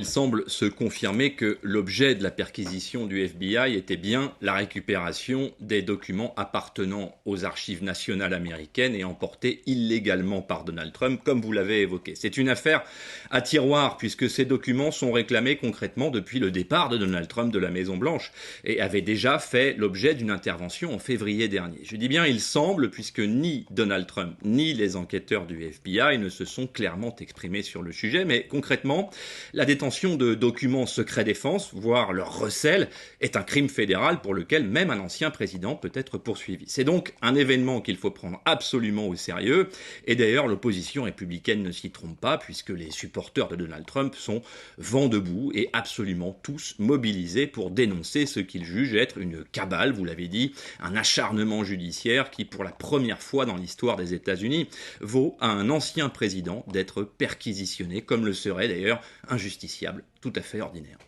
Il semble se confirmer que l'objet de la perquisition du FBI était bien la récupération des documents appartenant aux archives nationales américaines et emportés illégalement par Donald Trump, comme vous l'avez évoqué. C'est une affaire à tiroir puisque ces documents sont réclamés concrètement depuis le départ de Donald Trump de la Maison-Blanche et avaient déjà fait l'objet d'une intervention en février dernier. Je dis bien il semble puisque ni Donald Trump ni les enquêteurs du FBI ne se sont clairement exprimés sur le sujet, mais concrètement, la détention de documents secret défense, voire leur recel, est un crime fédéral pour lequel même un ancien président peut être poursuivi. C'est donc un événement qu'il faut prendre absolument au sérieux, et d'ailleurs l'opposition républicaine ne s'y trompe pas, puisque les supporters de Donald Trump sont vent debout et absolument tous mobilisés pour dénoncer ce qu'ils jugent être une cabale, vous l'avez dit, un acharnement judiciaire qui, pour la première fois dans l'histoire des États-Unis, vaut à un ancien président d'être perquisitionné, comme le serait d'ailleurs un justiciable tout à fait ordinaire.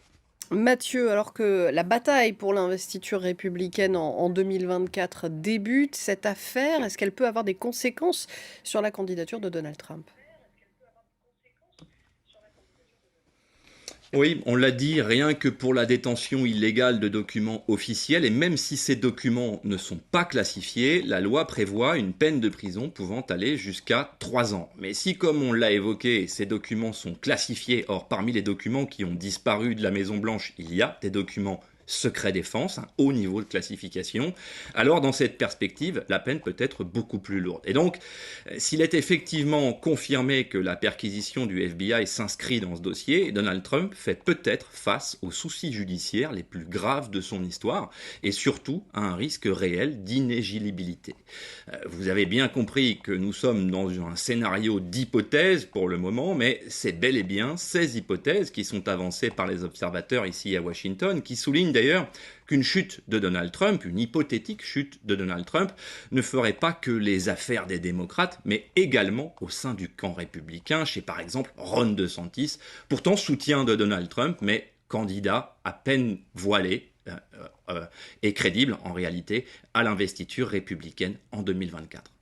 Mathieu, alors que la bataille pour l'investiture républicaine en 2024 débute, cette affaire, est-ce qu'elle peut avoir des conséquences sur la candidature de Donald Trump? Oui, on l'a dit, rien que pour la détention illégale de documents officiels, et même si ces documents ne sont pas classifiés, la loi prévoit une peine de prison pouvant aller jusqu'à 3 ans. Mais si, comme on l'a évoqué, ces documents sont classifiés, or parmi les documents qui ont disparu de la Maison-Blanche, il y a des documents secret défense, un haut niveau de classification, alors dans cette perspective, la peine peut être beaucoup plus lourde. Et donc, s'il est effectivement confirmé que la perquisition du FBI s'inscrit dans ce dossier, Donald Trump fait peut-être face aux soucis judiciaires les plus graves de son histoire, et surtout à un risque réel d'inéligibilité. Vous avez bien compris que nous sommes dans un scénario d'hypothèses pour le moment, mais c'est bel et bien ces hypothèses qui sont avancées par les observateurs ici à Washington, qui soulignent d'ailleurs qu'une chute de Donald Trump, une hypothétique chute de Donald Trump, ne ferait pas que les affaires des démocrates, mais également au sein du camp républicain, chez par exemple Ron DeSantis, pourtant soutien de Donald Trump, mais candidat à peine voilé et crédible en réalité à l'investiture républicaine en 2024.